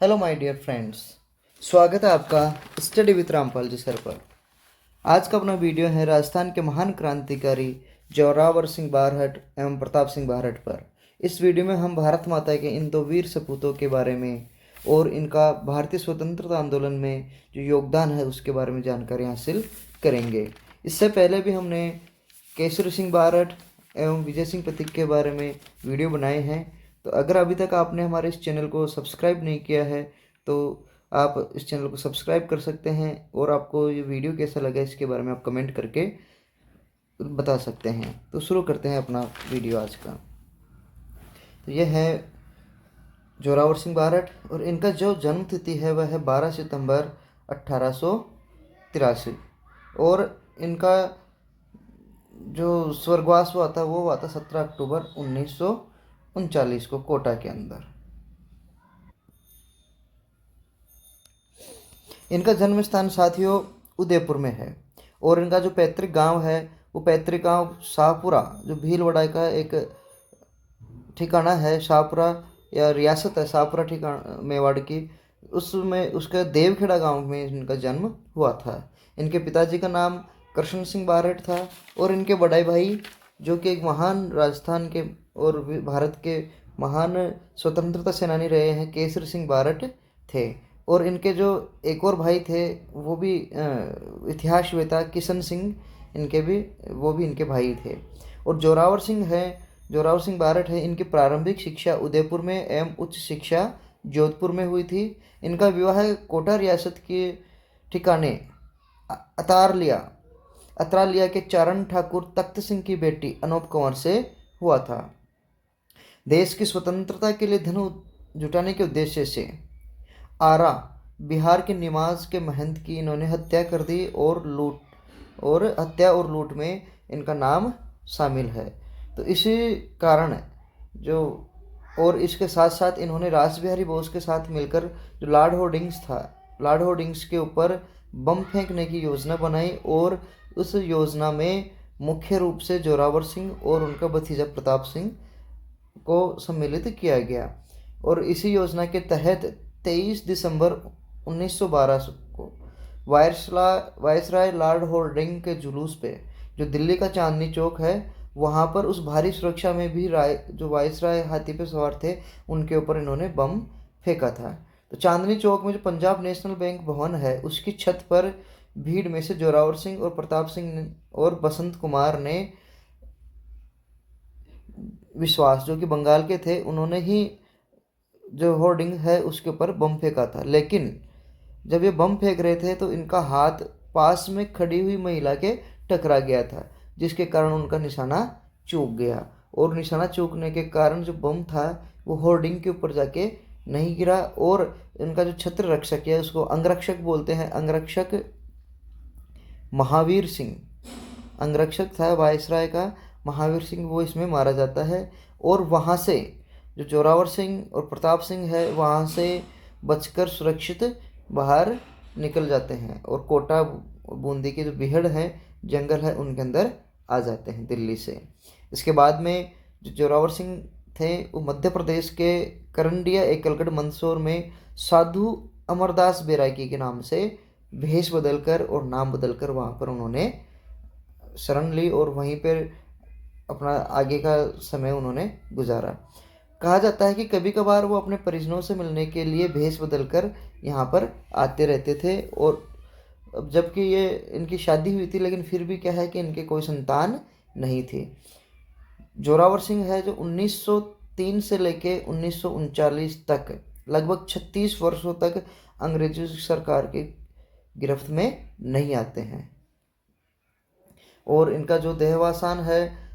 Hello my dear friends, स्वागत है आपका study with Rampal ji sir पर। आज का अपना वीडियो है राजस्थान के महान क्रांतिकारी जोरावर सिंह बारहट एवं प्रताप सिंह बारहट पर। इस वीडियो में हम भारत माता के इन दो वीर सपूतों के बारे में और इनका भारतीय स्वतंत्रता आंदोलन में जो योगदान है उसके बारे में जानकारी हासिल करेंगे। इससे पहले भी हमने केसरी सिंह बारहट एवं विजय सिंह प्रतीक के बारे में वीडियो बनाए हैं। तो अगर अभी तक आपने हमारे इस चैनल को सब्सक्राइब नहीं किया है तो आप इस चैनल को सब्सक्राइब कर सकते हैं और आपको ये वीडियो कैसा लगा इसके बारे में आप कमेंट करके बता सकते हैं। तो शुरू करते हैं अपना वीडियो आज का। तो यह है जोरावर सिंह बारहट और इनका जो जन्म तिथि है वह है 12 सितंबर 1883 और इनका जो स्वर्गवास हुआ था वो हुआ था 17 अक्टूबर 1939 को कोटा के अंदर। इनका जन्म स्थान साथियों उदयपुर में है और इनका जो पैतृक गांव है वो पैतृक गांव शाहपुरा जो भीलवाड़ा का एक ठिकाना है। शाहपुरा या रियासत है शाहपुरा ठिकाना मेवाड़ की, उसमें उसका देवखेड़ा गांव में इनका जन्म हुआ था। इनके पिताजी का नाम कृष्ण सिंह बारहट था और इनके बड़े भाई जो कि एक महान राजस्थान के और भारत के महान स्वतंत्रता सेनानी रहे हैं केसरी सिंह बारहट थे। और इनके जो एक और भाई थे वो भी इतिहासवेता किशन सिंह, इनके भी वो भी इनके भाई थे। और जोरावर सिंह बारहट है, इनकी प्रारंभिक शिक्षा उदयपुर में एवं उच्च शिक्षा जोधपुर में हुई थी। इनका विवाह कोटा रियासत के ठिकाने अतरालिया के चारण ठाकुर तख्त सिंह की बेटी अनूप कंवर से हुआ था। देश की स्वतंत्रता के लिए धन जुटाने के उद्देश्य से आरा बिहार के निमाज के महंत की इन्होंने हत्या कर दी और हत्या और लूट में इनका नाम शामिल है। तो इसी कारण जो और इसके साथ साथ इन्होंने रासबिहारी बोस के साथ मिलकर जो लॉर्ड होर्डिंग्स के ऊपर बम फेंकने की योजना बनाई और उस योजना में मुख्य रूप से जोरावर सिंह और उनका भतीजा प्रताप सिंह को सम्मिलित किया गया। और इसी योजना के तहत 23 दिसंबर 1912 को वायसराय लॉर्ड होर्डिंग के जुलूस पे जो दिल्ली का चांदनी चौक है वहाँ पर उस भारी सुरक्षा में भी जो वायसराय हाथी पे सवार थे उनके ऊपर इन्होंने बम फेंका था। तो चांदनी चौक में जो पंजाब नेशनल बैंक भवन है उसकी छत पर भीड़ में से जोरावर सिंह और प्रताप सिंह और बसंत कुमार ने विश्वास जो कि बंगाल के थे उन्होंने ही जो होर्डिंग है उसके ऊपर बम फेंका था। लेकिन जब ये बम फेंक रहे थे तो इनका हाथ पास में खड़ी हुई महिला के टकरा गया था जिसके कारण उनका निशाना चूक गया और निशाना चूकने के कारण जो बम था वो होर्डिंग के ऊपर जाके नहीं गिरा। और इनका जो छत्र रक्षक है उसको अंगरक्षक बोलते हैं, अंगरक्षक महावीर सिंह अंगरक्षक था वायसराय का महावीर सिंह, वो इसमें मारा जाता है। और वहाँ से जो जोरावर सिंह और प्रताप सिंह है वहाँ से बचकर सुरक्षित बाहर निकल जाते हैं और कोटा बूंदी के जो बिहड़ है जंगल है उनके अंदर आ जाते हैं दिल्ली से। इसके बाद में जो जोरावर सिंह थे वो मध्य प्रदेश के करंडिया एकलगढ़ मंदसौर में साधु अमरदास बैरागी के नाम से भेष बदलकर और नाम बदलकर वहाँ पर उन्होंने शरण ली और वहीं पर अपना आगे का समय उन्होंने गुजारा। कहा जाता है कि कभी कभार वो अपने परिजनों से मिलने के लिए भेष बदलकर यहाँ पर आते रहते थे। और जबकि ये इनकी शादी हुई थी लेकिन फिर भी क्या है कि इनके कोई संतान नहीं थी। जोरावर सिंह है जो 1903 से लेके 1939 तक लगभग 36 वर्षों तक अंग्रेजी सरकार की गिरफ्त में नहीं आते हैं। और इनका जो देहावसान है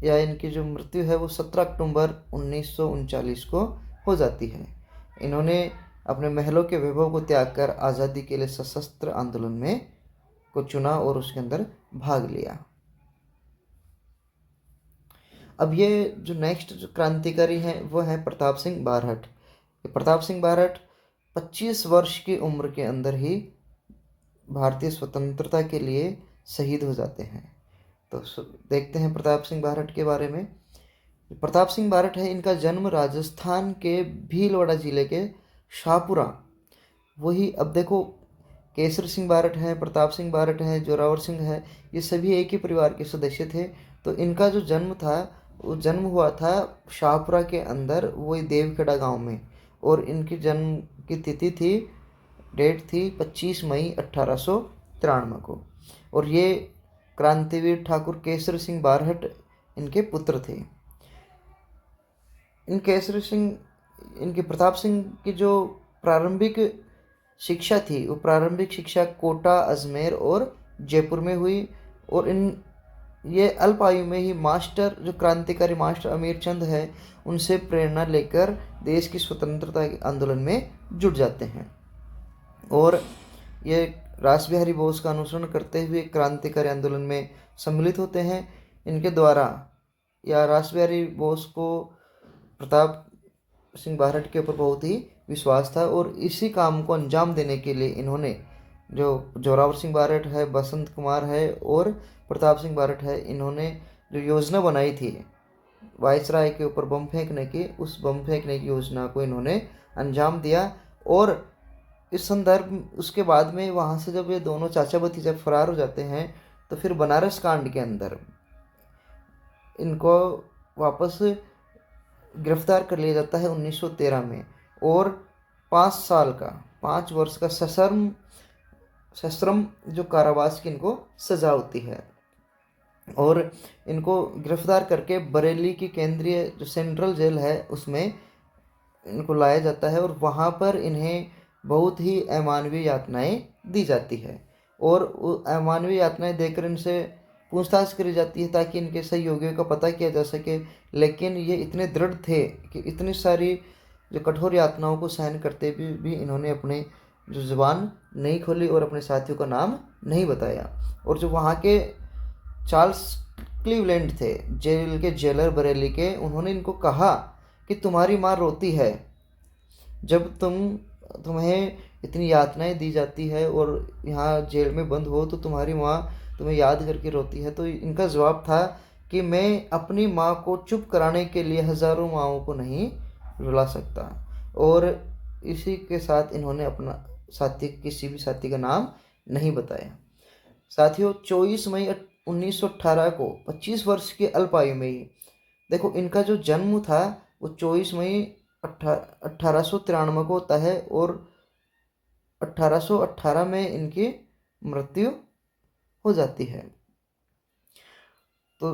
या इनकी जो मृत्यु है वो 17 अक्टूबर 1939 को हो जाती है। इन्होंने अपने महलों के वैभव को त्याग कर आज़ादी के लिए सशस्त्र आंदोलन में को चुना और उसके अंदर भाग लिया। अब ये जो नेक्स्ट जो क्रांतिकारी हैं वो है प्रताप सिंह बारहट। प्रताप सिंह बारहट 25 वर्ष की उम्र के अंदर ही भारतीय स्वतंत्रता के लिए शहीद हो जाते हैं। तो देखते हैं प्रताप सिंह बारहट के बारे में। प्रताप सिंह बारहट है, इनका जन्म राजस्थान के भीलवाड़ा जिले के शाहपुरा, वही अब देखो केसर सिंह बारट है, प्रताप सिंह बारट है, जोरावर सिंह है, ये सभी एक ही परिवार के सदस्य थे। तो इनका जो जन्म था वो जन्म हुआ था शाहपुरा के अंदर, वही देवखेड़ा गांव में। और इनकी जन्म की तिथि थी, डेट थी 25 मई 1893 को। और ये क्रांतिवीर ठाकुर केसर सिंह बारहट इनके पुत्र थे। इन केसर सिंह इनके प्रताप सिंह की जो प्रारंभिक शिक्षा थी वो प्रारंभिक शिक्षा कोटा, अजमेर और जयपुर में हुई। और इन ये अल्प आयु में ही मास्टर जो क्रांतिकारी मास्टर अमीर चंद है उनसे प्रेरणा लेकर देश की स्वतंत्रता के आंदोलन में जुट जाते हैं। और ये रास बिहारी बोस का अनुसरण करते हुए क्रांतिकारी आंदोलन में सम्मिलित होते हैं। इनके द्वारा या रास बिहारी बोस को प्रताप सिंह बारहट के ऊपर बहुत ही विश्वास था, और इसी काम को अंजाम देने के लिए इन्होंने जो जोरावर सिंह बारहट है, बसंत कुमार है और प्रताप सिंह बारहट है, इन्होंने जो योजना बनाई थी वायसराय के ऊपर बम फेंकने की, उस बम फेंकने की योजना को इन्होंने अंजाम दिया। और इस संदर्भ उसके बाद में वहाँ से जब ये दोनों चाचा भतीजा फरार हो जाते हैं तो फिर बनारस कांड के अंदर इनको वापस गिरफ्तार कर लिया जाता है 1913 में। और 5 वर्ष का सश्रम जो कारावास की इनको सजा होती है। और इनको गिरफ्तार करके बरेली की केंद्रीय जो सेंट्रल जेल है उसमें इनको लाया जाता है, और वहाँ पर इन्हें बहुत ही अमानवीय यातनाएं दी जाती है। और अमानवीय यातनाएं देकर इनसे पूछताछ करी जाती है ताकि इनके सहयोगियों का पता किया जा सके। लेकिन ये इतने दृढ़ थे कि इतनी सारी जो कठोर यातनाओं को सहन करते भी इन्होंने अपने जो जुबान नहीं खोली और अपने साथियों का नाम नहीं बताया। और जो वहाँ के चार्ल्स क्लीवलैंड थे, जेल के जेलर बरेली के, उन्होंने इनको कहा कि तुम्हारी माँ रोती है जब तुम्हें इतनी यातनाएं दी जाती है और यहाँ जेल में बंद हो तो तुम्हारी माँ तुम्हें याद करके रोती है। तो इनका जवाब था कि मैं अपनी माँ को चुप कराने के लिए हज़ारों माँओं को नहीं रुला सकता। और इसी के साथ इन्होंने अपना किसी भी साथी का नाम नहीं बताया। साथियों 24 मई 1918 को 25 वर्ष की अल्प आयु में ही देखो इनका जो जन्म था वो 24 मई 1893 को होता है, और 1818 में इनकी मृत्यु हो जाती है। तो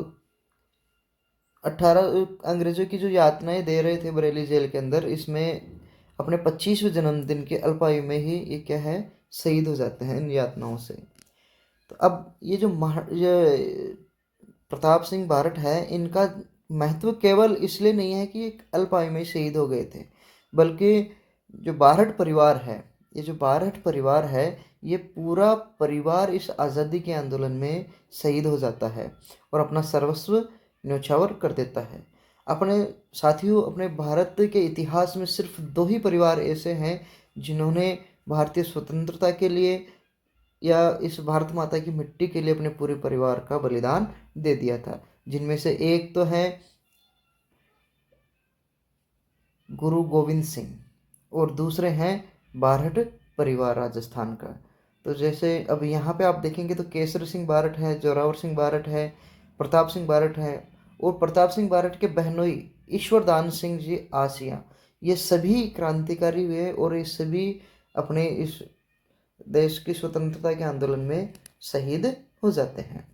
18 अंग्रेजों की जो यातनाएं दे रहे थे बरेली जेल के अंदर, इसमें अपने 25वें जन्मदिन के अल्प आयु में ही ये क्या है शहीद हो जाते हैं इन यातनाओं से। तो अब ये जो प्रताप सिंह बारट है, इनका महत्व केवल इसलिए नहीं है कि एक अल्प आयु में शहीद हो गए थे, बल्कि जो बारट परिवार है, ये जो बारट परिवार है, ये पूरा परिवार इस आज़ादी के आंदोलन में शहीद हो जाता है और अपना सर्वस्व न्यौछावर कर देता है। अपने साथियों, अपने भारत के इतिहास में सिर्फ 2 ही परिवार ऐसे हैं जिन्होंने भारतीय स्वतंत्रता के लिए या इस भारत माता की मिट्टी के लिए अपने पूरे परिवार का बलिदान दे दिया था। जिनमें से एक तो है गुरु गोविंद सिंह और दूसरे हैं बारहट परिवार राजस्थान का। तो जैसे अब यहाँ पे आप देखेंगे तो केसर सिंह बारट है, जोरावर सिंह बारट है, प्रताप सिंह बारट है, और प्रताप सिंह बारट के बहनोई ईश्वरदान सिंह जी आसिया, ये सभी क्रांतिकारी हुए और ये सभी अपने इस देश की स्वतंत्रता के आंदोलन में शहीद हो जाते हैं।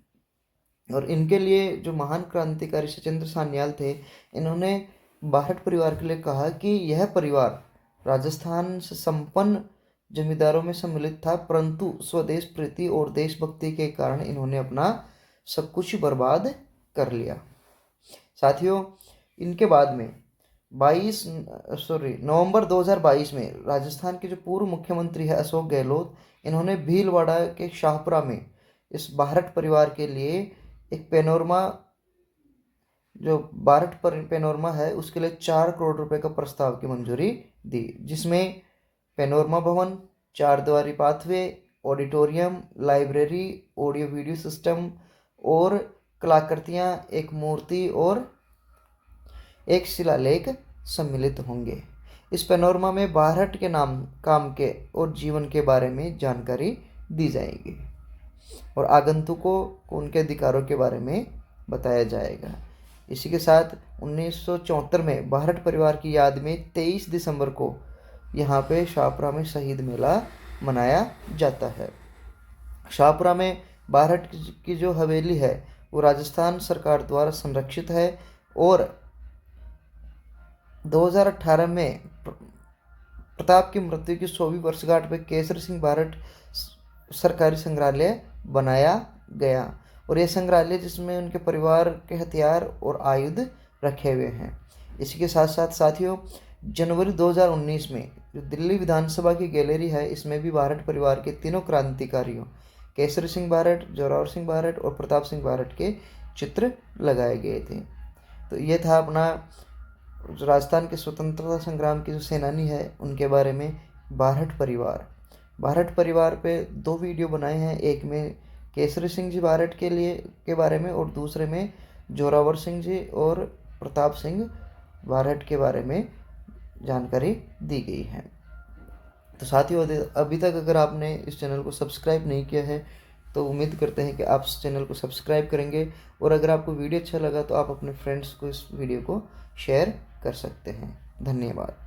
और इनके लिए जो महान क्रांतिकारी सचिंद्र सान्याल थे, इन्होंने बारट परिवार के लिए कहा कि यह परिवार राजस्थान से संपन्न जमींदारों में सम्मिलित था, परंतु स्वदेश प्रीति और देशभक्ति के कारण इन्होंने अपना सब कुछ बर्बाद कर लिया। साथियों, इनके बाद में नवंबर 2022 में राजस्थान के जो पूर्व मुख्यमंत्री है अशोक गहलोत, इन्होंने भीलवाड़ा के शाहपुरा में इस बारट परिवार के लिए एक पेनोरमा, जो बारट पेनोरमा है, उसके लिए 4 करोड़ रुपए का प्रस्ताव की मंजूरी दी, जिसमें पेनोरमा भवन, 4 द्वारी pathway, auditorium, library, audio video system और कलाकृतियाँ, एक मूर्ति और एक शिलालेख सम्मिलित होंगे। इस पैनोरमा में बारहट के नाम, काम के और जीवन के बारे में जानकारी दी जाएगी और आगंतुकों को उनके अधिकारों के बारे में बताया जाएगा। इसी के साथ 1974 में बारहट परिवार की याद में 23 दिसंबर को यहाँ पे शाहपुरा में शहीद मेला मनाया जाता है। शाहपुरा में बारहट की जो हवेली है वो राजस्थान सरकार द्वारा संरक्षित है और 2018 में प्रताप की मृत्यु की 100वीं वर्षगांठ पे केसर सिंह बारहट सरकारी संग्रहालय बनाया गया और यह संग्रहालय जिसमें उनके परिवार के हथियार और आयुध रखे हुए हैं। इसी के साथ साथ साथियों, जनवरी 2019 में जो दिल्ली विधानसभा की गैलरी है, इसमें भी बारहट परिवार के तीनों क्रांतिकारियों केसरी सिंह बारहट, जोरावर सिंह बारहट और प्रताप सिंह बारहट के चित्र लगाए गए थे। तो ये था अपना राजस्थान के स्वतंत्रता संग्राम के जो सेनानी है उनके बारे में बारहट परिवार। बारहट परिवार पे 2 वीडियो बनाए हैं, एक में केसरी सिंह जी बारहट के बारे में और दूसरे में जोरावर सिंह जी और प्रताप सिंह बारहट के बारे में जानकारी दी गई है। तो साथियों, अभी तक अगर आपने इस चैनल को सब्सक्राइब नहीं किया है तो उम्मीद करते हैं कि आप इस चैनल को सब्सक्राइब करेंगे और अगर आपको वीडियो अच्छा लगा तो आप अपने फ्रेंड्स को इस वीडियो को शेयर कर सकते हैं। धन्यवाद।